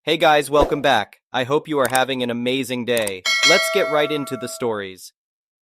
Hey guys, welcome back. I hope you are having an amazing day. Let's get right into the stories.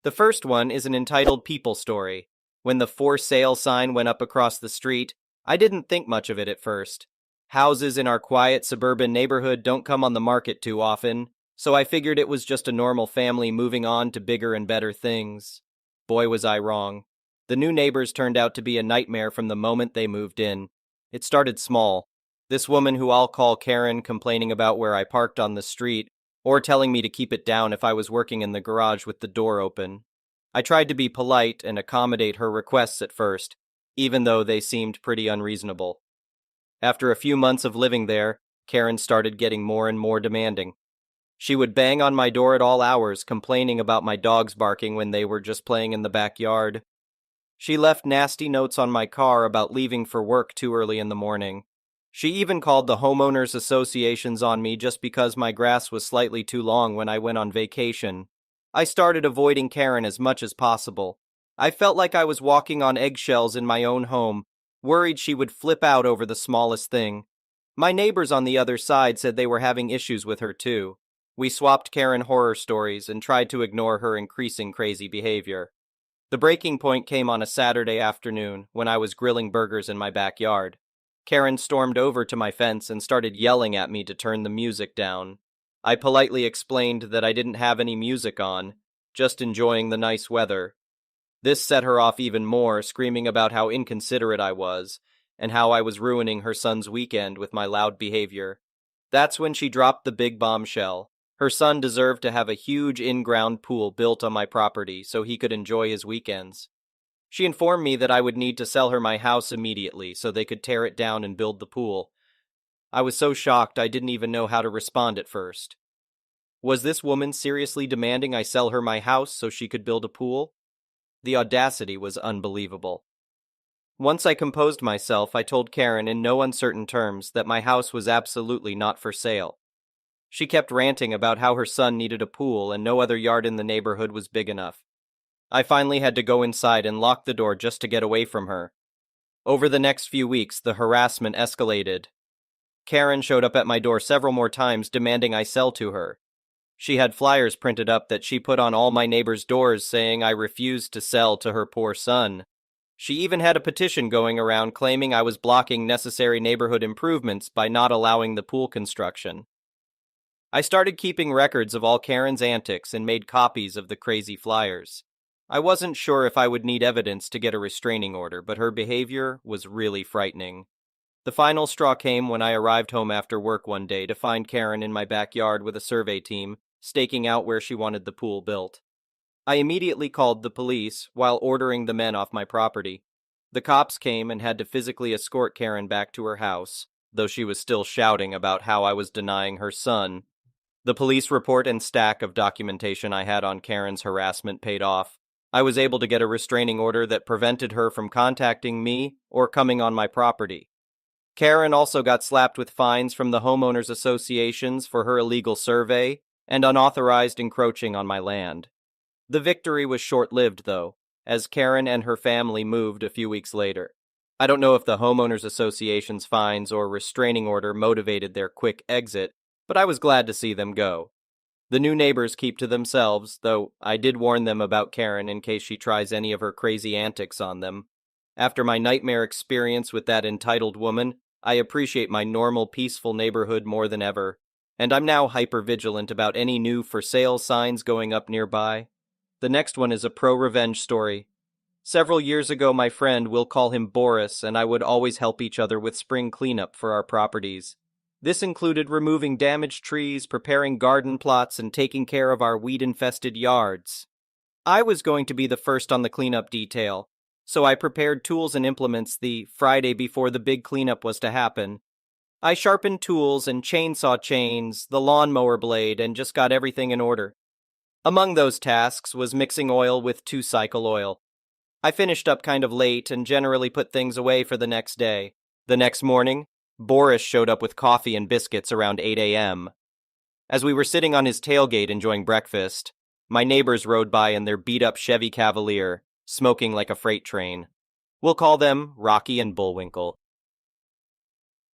The first one is an entitled People Story. When the for sale sign went up across the street, I didn't think much of it at first. Houses in our quiet suburban neighborhood don't come on the market too often, so I figured it was just a normal family moving on to bigger and better things. Boy, was I wrong. The new neighbors turned out to be a nightmare from the moment they moved in. It started small. This woman who I'll call Karen complaining about where I parked on the street, or telling me to keep it down if I was working in the garage with the door open. I tried to be polite and accommodate her requests at first, even though they seemed pretty unreasonable. After a few months of living there, Karen started getting more and more demanding. She would bang on my door at all hours, complaining about my dogs barking when they were just playing in the backyard. She left nasty notes on my car about leaving for work too early in the morning. She even called the homeowners associations on me just because my grass was slightly too long when I went on vacation. I started avoiding Karen as much as possible. I felt like I was walking on eggshells in my own home, worried she would flip out over the smallest thing. My neighbors on the other side said they were having issues with her too. We swapped Karen horror stories and tried to ignore her increasing crazy behavior. The breaking point came on a Saturday afternoon when I was grilling burgers in my backyard. Karen stormed over to my fence and started yelling at me to turn the music down. I politely explained that I didn't have any music on, just enjoying the nice weather. This set her off even more, screaming about how inconsiderate I was, and how I was ruining her son's weekend with my loud behavior. That's when she dropped the big bombshell. Her son deserved to have a huge in-ground pool built on my property so he could enjoy his weekends. She informed me that I would need to sell her my house immediately so they could tear it down and build the pool. I was so shocked I didn't even know how to respond at first. Was this woman seriously demanding I sell her my house so she could build a pool? The audacity was unbelievable. Once I composed myself, I told Karen in no uncertain terms that my house was absolutely not for sale. She kept ranting about how her son needed a pool and no other yard in the neighborhood was big enough. I finally had to go inside and lock the door just to get away from her. Over the next few weeks, the harassment escalated. Karen showed up at my door several more times demanding I sell to her. She had flyers printed up that she put on all my neighbors' doors saying I refused to sell to her poor son. She even had a petition going around claiming I was blocking necessary neighborhood improvements by not allowing the pool construction. I started keeping records of all Karen's antics and made copies of the crazy flyers. I wasn't sure if I would need evidence to get a restraining order, but her behavior was really frightening. The final straw came when I arrived home after work one day to find Karen in my backyard with a survey team, staking out where she wanted the pool built. I immediately called the police while ordering the men off my property. The cops came and had to physically escort Karen back to her house, though she was still shouting about how I was denying her son. The police report and stack of documentation I had on Karen's harassment paid off. I was able to get a restraining order that prevented her from contacting me or coming on my property. Karen also got slapped with fines from the homeowners associations for her illegal survey and unauthorized encroaching on my land. The victory was short-lived, though, as Karen and her family moved a few weeks later. I don't know if the homeowners association's fines or restraining order motivated their quick exit, but I was glad to see them go. The new neighbors keep to themselves, though I did warn them about Karen in case she tries any of her crazy antics on them. After my nightmare experience with that entitled woman, I appreciate my normal, peaceful neighborhood more than ever, and I'm now hyper-vigilant about any new for sale signs going up nearby. The next one is a pro-revenge story. Several years ago, my friend, we'll call him Boris, and I would always help each other with spring cleanup for our properties. This included removing damaged trees, preparing garden plots, and taking care of our weed-infested yards. I was going to be the first on the cleanup detail, so I prepared tools and implements the Friday before the big cleanup was to happen. I sharpened tools and chainsaw chains, the lawnmower blade, and just got everything in order. Among those tasks was mixing oil with 2-cycle oil. I finished up kind of late and generally put things away for the next day. The next morning, Boris showed up with coffee and biscuits around 8 a.m. As we were sitting on his tailgate enjoying breakfast, my neighbors rode by in their beat-up Chevy Cavalier, smoking like a freight train. We'll call them Rocky and Bullwinkle.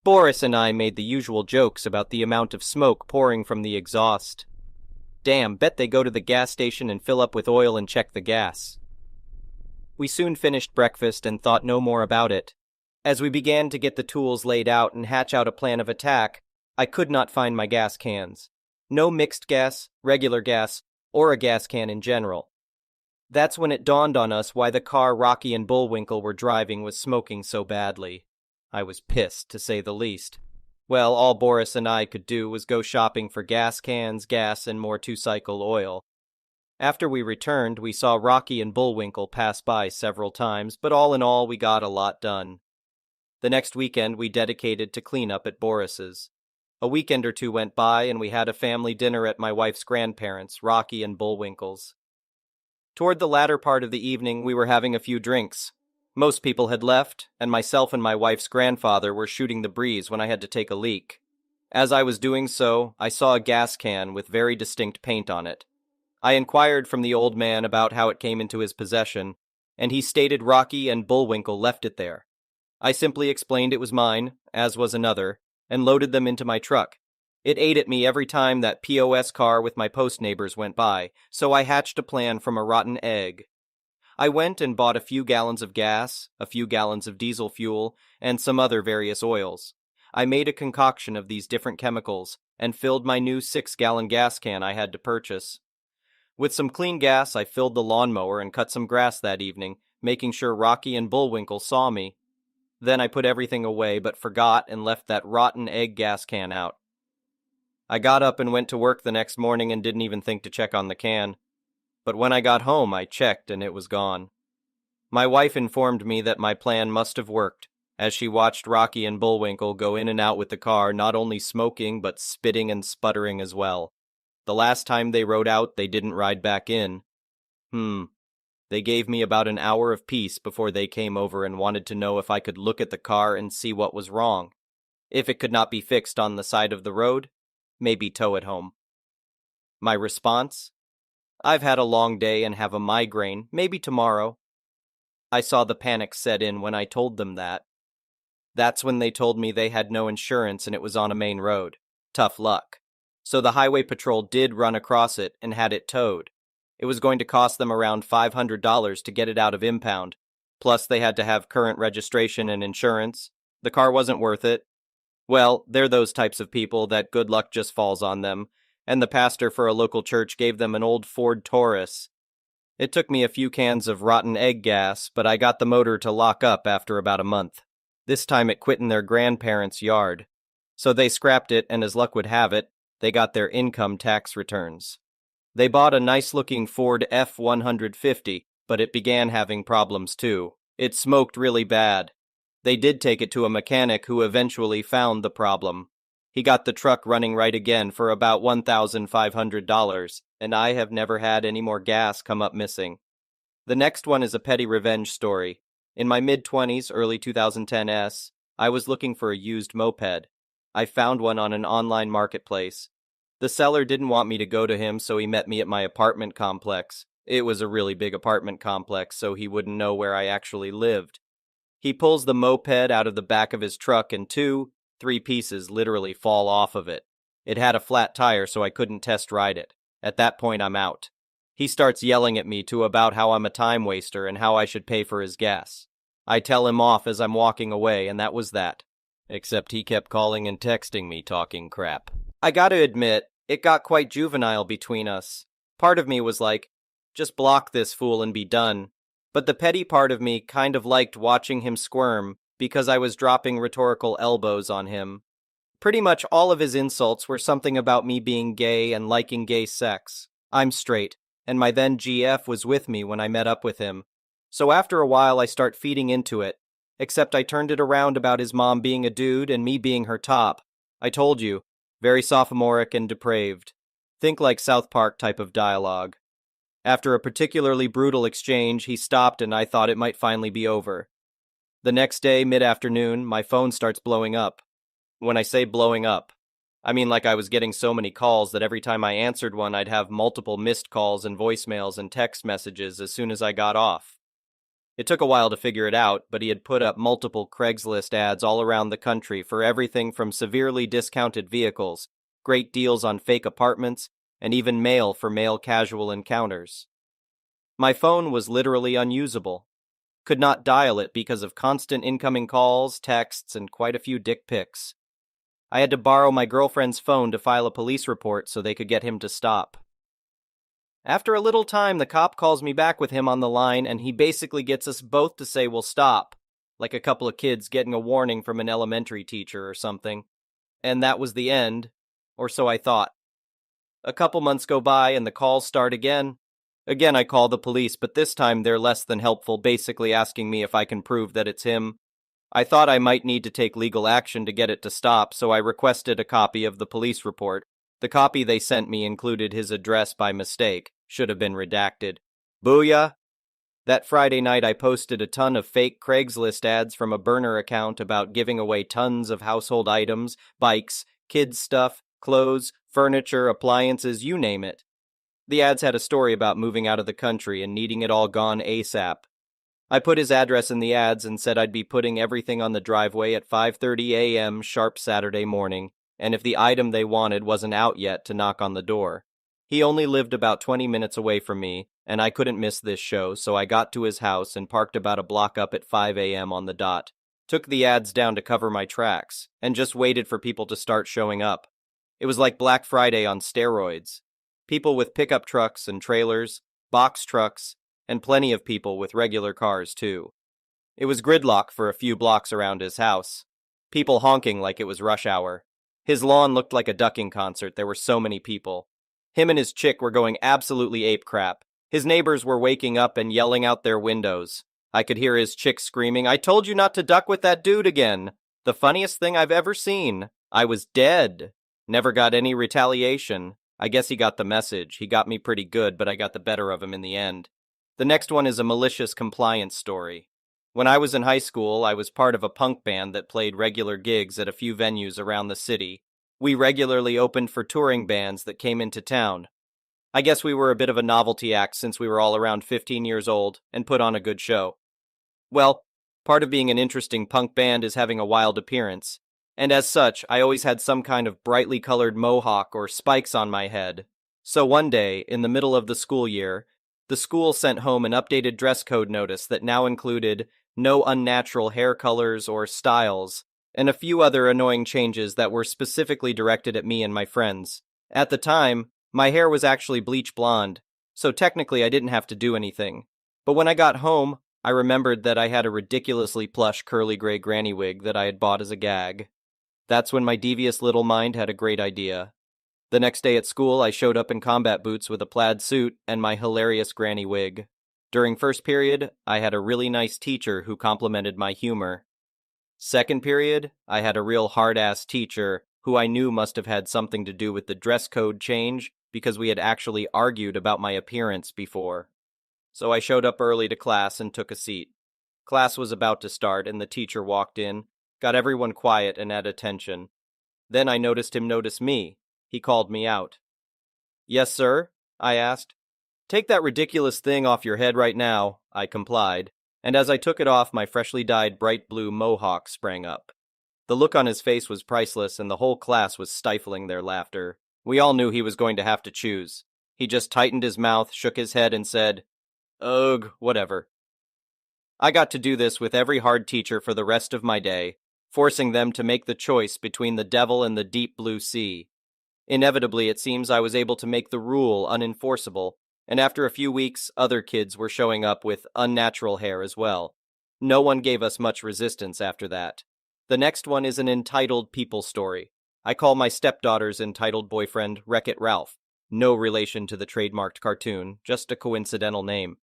Boris and I made the usual jokes about the amount of smoke pouring from the exhaust. Damn, bet they go to the gas station and fill up with oil and check the gas. We soon finished breakfast and thought no more about it. As we began to get the tools laid out and hatch out a plan of attack, I could not find my gas cans. No mixed gas, regular gas, or a gas can in general. That's when it dawned on us why the car Rocky and Bullwinkle were driving was smoking so badly. I was pissed, to say the least. Well, all Boris and I could do was go shopping for gas cans, gas, and more two-cycle oil. After we returned, we saw Rocky and Bullwinkle pass by several times, but all in all, we got a lot done. The next weekend, we dedicated to cleanup at Boris's. A weekend or two went by, and we had a family dinner at my wife's grandparents', Rocky and Bullwinkle's. Toward the latter part of the evening, we were having a few drinks. Most people had left, and myself and my wife's grandfather were shooting the breeze when I had to take a leak. As I was doing so, I saw a gas can with very distinct paint on it. I inquired from the old man about how it came into his possession, and he stated Rocky and Bullwinkle left it there. I simply explained it was mine, as was another, and loaded them into my truck. It ate at me every time that POS car with my post neighbors went by, so I hatched a plan from a rotten egg. I went and bought a few gallons of gas, a few gallons of diesel fuel, and some other various oils. I made a concoction of these different chemicals, and filled my new 6-gallon gas can I had to purchase. With some clean gas, I filled the lawnmower and cut some grass that evening, making sure Rocky and Bullwinkle saw me. Then I put everything away but forgot and left that rotten egg gas can out. I got up and went to work the next morning and didn't even think to check on the can. But when I got home, I checked and it was gone. My wife informed me that my plan must have worked, as she watched Rocky and Bullwinkle go in and out with the car, not only smoking but spitting and sputtering as well. The last time they rode out, they didn't ride back in. They gave me about an hour of peace before they came over and wanted to know if I could look at the car and see what was wrong. If it could not be fixed on the side of the road, maybe tow it home. My response? I've had a long day and have a migraine, maybe tomorrow. I saw the panic set in when I told them that. That's when they told me they had no insurance and it was on a main road. Tough luck. So the highway patrol did run across it and had it towed. It was going to cost them around $500 to get it out of impound. Plus they had to have current registration and insurance. The car wasn't worth it. Well, they're those types of people that good luck just falls on them, and the pastor for a local church gave them an old Ford Taurus. It took me a few cans of rotten egg gas, but I got the motor to lock up after about a month. This time it quit in their grandparents' yard. So they scrapped it, and as luck would have it, they got their income tax returns. They bought a nice-looking Ford F-150, but it began having problems too. It smoked really bad. They did take it to a mechanic who eventually found the problem. He got the truck running right again for about $1,500, and I have never had any more gas come up missing. The next one is a petty revenge story. In my mid-20s, early 2010s, I was looking for a used moped. I found one on an online marketplace. The seller didn't want me to go to him, so he met me at my apartment complex. It was a really big apartment complex, so he wouldn't know where I actually lived. He pulls the moped out of the back of his truck and 3 pieces literally fall off of it. It had a flat tire, so I couldn't test ride it. At that point, I'm out. He starts yelling at me about how I'm a time waster and how I should pay for his gas. I tell him off as I'm walking away, and that was that. Except he kept calling and texting me talking crap. I gotta admit, it got quite juvenile between us. Part of me was like, just block this fool and be done. But the petty part of me kind of liked watching him squirm because I was dropping rhetorical elbows on him. Pretty much all of his insults were something about me being gay and liking gay sex. I'm straight, and my then GF was with me when I met up with him. So after a while I start feeding into it, except I turned it around about his mom being a dude and me being her top. I told you, very sophomoric and depraved. Think like South Park type of dialogue. After a particularly brutal exchange, he stopped and I thought it might finally be over. The next day, mid-afternoon, my phone starts blowing up. When I say blowing up, I mean like I was getting so many calls that every time I answered one, I'd have multiple missed calls and voicemails and text messages as soon as I got off. It took a while to figure it out, but he had put up multiple Craigslist ads all around the country for everything from severely discounted vehicles, great deals on fake apartments, and even mail for male casual encounters. My phone was literally unusable. Could not dial it because of constant incoming calls, texts, and quite a few dick pics. I had to borrow my girlfriend's phone to file a police report so they could get him to stop. After a little time, the cop calls me back with him on the line, and he basically gets us both to say we'll stop, like a couple of kids getting a warning from an elementary teacher or something. And that was the end, or so I thought. A couple months go by and the calls start again. Again, I call the police, but this time they're less than helpful, basically asking me if I can prove that it's him. I thought I might need to take legal action to get it to stop, so I requested a copy of the police report. The copy they sent me included his address by mistake. Should have been redacted. Booyah! That Friday night I posted a ton of fake Craigslist ads from a burner account about giving away tons of household items, bikes, kids' stuff, clothes, furniture, appliances, you name it. The ads had a story about moving out of the country and needing it all gone ASAP. I put his address in the ads and said I'd be putting everything on the driveway at 5:30 a.m. sharp Saturday morning, and if the item they wanted wasn't out yet, to knock on the door. He only lived about 20 minutes away from me, and I couldn't miss this show, so I got to his house and parked about a block up at 5 a.m. on the dot. Took the ads down to cover my tracks, and just waited for people to start showing up. It was like Black Friday on steroids. People with pickup trucks and trailers, box trucks, and plenty of people with regular cars, too. It was gridlock for a few blocks around his house. People honking like it was rush hour. His lawn looked like a ducking concert, there were so many people. Him and his chick were going absolutely ape crap. His neighbors were waking up and yelling out their windows. I could hear his chick screaming, "I told you not to duck with that dude again." The funniest thing I've ever seen. I was dead. Never got any retaliation. I guess he got the message. He got me pretty good, but I got the better of him in the end. The next one is a malicious compliance story. When I was in high school, I was part of a punk band that played regular gigs at a few venues around the city. We regularly opened for touring bands that came into town. I guess we were a bit of a novelty act since we were all around 15 years old and put on a good show. Well, part of being an interesting punk band is having a wild appearance, and as such, I always had some kind of brightly colored mohawk or spikes on my head. So one day, in the middle of the school year, the school sent home an updated dress code notice that now included no unnatural hair colors or styles, and a few other annoying changes that were specifically directed at me and my friends. At the time, my hair was actually bleach blonde, so technically I didn't have to do anything. But when I got home, I remembered that I had a ridiculously plush curly gray granny wig that I had bought as a gag. That's when my devious little mind had a great idea. The next day at school, I showed up in combat boots with a plaid suit and my hilarious granny wig. During first period, I had a really nice teacher who complimented my humor. Second period, I had a real hard-ass teacher who I knew must have had something to do with the dress code change because we had actually argued about my appearance before. So I showed up early to class and took a seat. Class was about to start and the teacher walked in, got everyone quiet and at attention. Then I noticed him notice me. He called me out. "Yes, sir?" I asked. "Take that ridiculous thing off your head right now," I complied. And as I took it off, my freshly dyed bright blue mohawk sprang up. The look on his face was priceless, and the whole class was stifling their laughter. We all knew he was going to have to choose. He just tightened his mouth, shook his head, and said, "Ugh, whatever." I got to do this with every hard teacher for the rest of my day, forcing them to make the choice between the devil and the deep blue sea. Inevitably, it seems I was able to make the rule unenforceable, and after a few weeks, other kids were showing up with unnatural hair as well. No one gave us much resistance after that. The next one is an entitled people story. I call my stepdaughter's entitled boyfriend Wreck-It Ralph. No relation to the trademarked cartoon, just a coincidental name.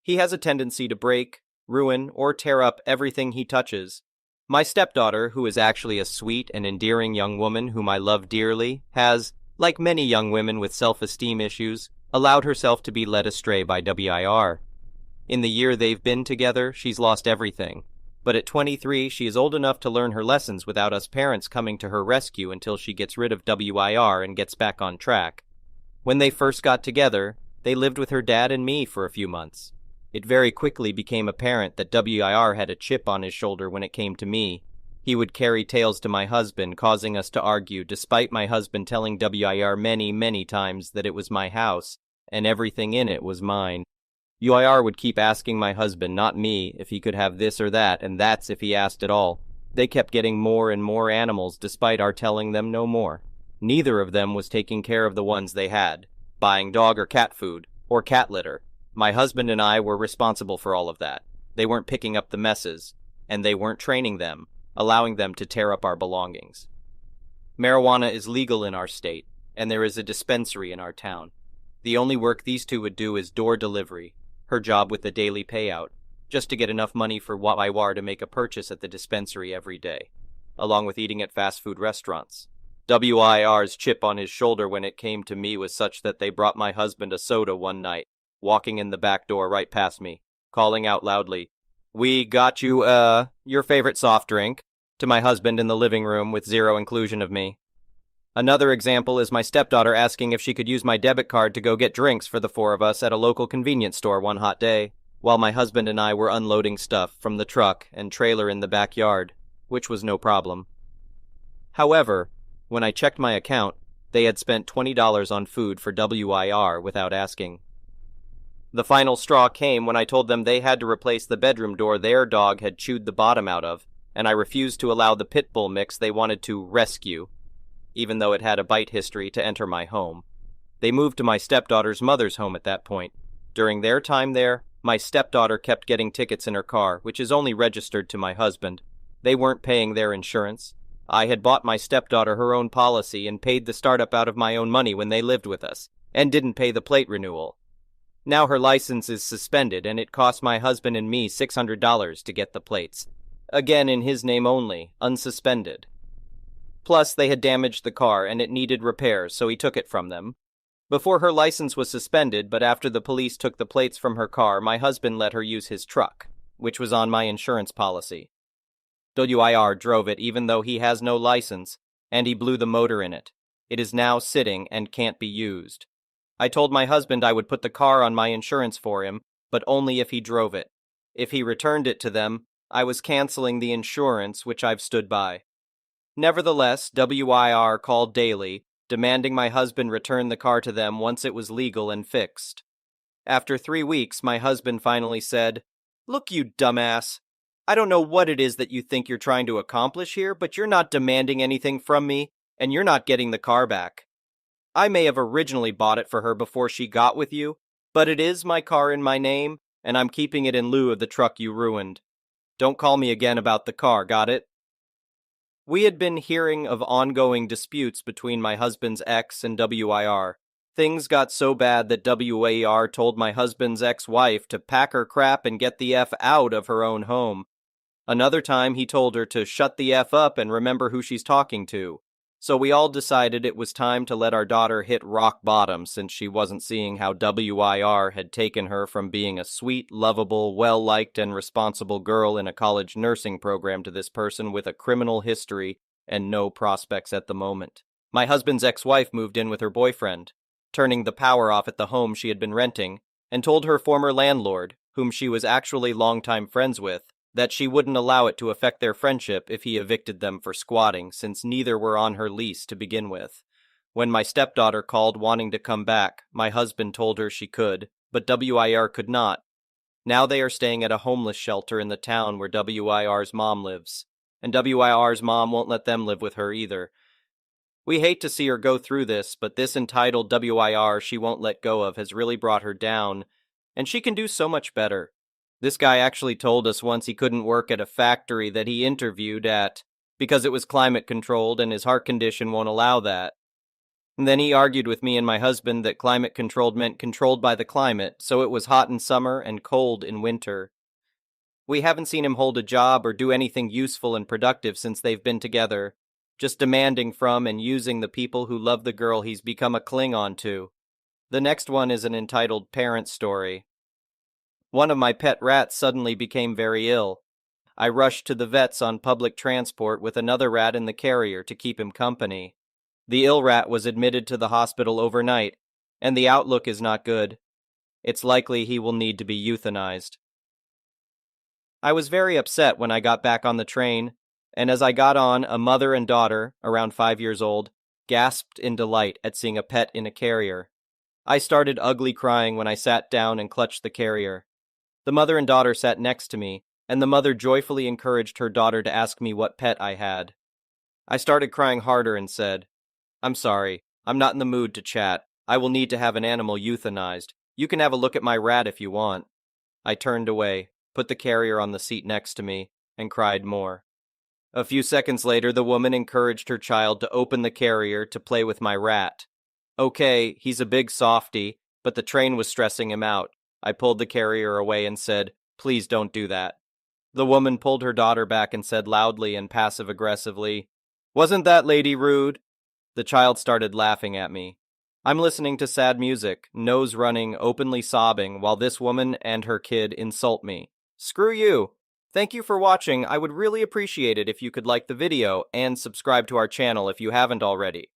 He has a tendency to break, ruin, or tear up everything he touches. My stepdaughter, who is actually a sweet and endearing young woman whom I love dearly, has, like many young women with self-esteem issues, allowed herself to be led astray by WIR. In the year they've been together, she's lost everything. But at 23, she is old enough to learn her lessons without us parents coming to her rescue until she gets rid of WIR and gets back on track. When they first got together, they lived with her dad and me for a few months. It very quickly became apparent that WIR had a chip on his shoulder when it came to me. He would carry tales to my husband, causing us to argue, despite my husband telling WIR many, many times that it was my house, and everything in it was mine. UIR would keep asking my husband, not me, if he could have this or that, and that's if he asked at all. They kept getting more and more animals despite our telling them no more. Neither of them was taking care of the ones they had, buying dog or cat food, or cat litter. My husband and I were responsible for all of that. They weren't picking up the messes, and they weren't training them, allowing them to tear up our belongings. Marijuana is legal in our state, and there is a dispensary in our town. The only work these two would do is door delivery, her job with the daily payout, just to get enough money for WIR to make a purchase at the dispensary every day, along with eating at fast food restaurants. WIR's chip on his shoulder when it came to me was such that they brought my husband a soda one night, walking in the back door right past me, calling out loudly, "We got you, your favorite soft drink," to my husband in the living room with zero inclusion of me. Another example is my stepdaughter asking if she could use my debit card to go get drinks for the four of us at a local convenience store one hot day, while my husband and I were unloading stuff from the truck and trailer in the backyard, which was no problem. However, when I checked my account, they had spent $20 on food for WIR without asking. The final straw came when I told them they had to replace the bedroom door their dog had chewed the bottom out of, and I refused to allow the pit bull mix they wanted to rescue, even though it had a bite history, to enter my home. They moved to my stepdaughter's mother's home at that point. During their time there, my stepdaughter kept getting tickets in her car, which is only registered to my husband. They weren't paying their insurance. I had bought my stepdaughter her own policy and paid the startup out of my own money when they lived with us, and didn't pay the plate renewal. Now her license is suspended, and it cost my husband and me $600 to get the plates. Again in his name only, unsuspended. Plus, they had damaged the car, and it needed repairs, so he took it from them. Before her license was suspended, but after the police took the plates from her car, my husband let her use his truck, which was on my insurance policy. WIR drove it even though he has no license, and he blew the motor in it. It is now sitting and can't be used. I told my husband I would put the car on my insurance for him, but only if he drove it. If he returned it to them, I was canceling the insurance, which I've stood by. Nevertheless, WIR called daily, demanding my husband return the car to them once it was legal and fixed. After 3 weeks, my husband finally said, "Look, you dumbass. I don't know what it is that you think you're trying to accomplish here, but you're not demanding anything from me, and you're not getting the car back. I may have originally bought it for her before she got with you, but it is my car in my name, and I'm keeping it in lieu of the truck you ruined. Don't call me again about the car, got it?" We had been hearing of ongoing disputes between my husband's ex and WIR. Things got so bad that WIR told my husband's ex-wife to pack her crap and get the F out of her own home. Another time he told her to shut the F up and remember who she's talking to. So we all decided it was time to let our daughter hit rock bottom since she wasn't seeing how WIR had taken her from being a sweet, lovable, well-liked, and responsible girl in a college nursing program to this person with a criminal history and no prospects at the moment. My husband's ex-wife moved in with her boyfriend, turning the power off at the home she had been renting, and told her former landlord, whom she was actually longtime friends with, that she wouldn't allow it to affect their friendship if he evicted them for squatting, since neither were on her lease to begin with. When my stepdaughter called wanting to come back, my husband told her she could, but WIR could not. Now they are staying at a homeless shelter in the town where WIR's mom lives, and WIR's mom won't let them live with her either. We hate to see her go through this, but this entitled WIR she won't let go of has really brought her down, and she can do so much better. This guy actually told us once he couldn't work at a factory that he interviewed at because it was climate controlled and his heart condition won't allow that. And then he argued with me and my husband that climate controlled meant controlled by the climate, so it was hot in summer and cold in winter. We haven't seen him hold a job or do anything useful and productive since they've been together, just demanding from and using the people who love the girl he's become a Klingon to. The next one is an entitled parent story. One of my pet rats suddenly became very ill. I rushed to the vets on public transport with another rat in the carrier to keep him company. The ill rat was admitted to the hospital overnight, and the outlook is not good. It's likely he will need to be euthanized. I was very upset when I got back on the train, and as I got on, a mother and daughter, around 5 years old, gasped in delight at seeing a pet in a carrier. I started ugly crying when I sat down and clutched the carrier. The mother and daughter sat next to me, and the mother joyfully encouraged her daughter to ask me what pet I had. I started crying harder and said, "I'm sorry, I'm not in the mood to chat. I will need to have an animal euthanized. You can have a look at my rat if you want." I turned away, put the carrier on the seat next to me, and cried more. A few seconds later, the woman encouraged her child to open the carrier to play with my rat. Okay, he's a big softy, but the train was stressing him out. I pulled the carrier away and said, "Please don't do that." The woman pulled her daughter back and said loudly and passive-aggressively, "Wasn't that lady rude?" The child started laughing at me. I'm listening to sad music, nose running, openly sobbing, while this woman and her kid insult me. Screw you! Thank you for watching. I would really appreciate it if you could like the video and subscribe to our channel if you haven't already.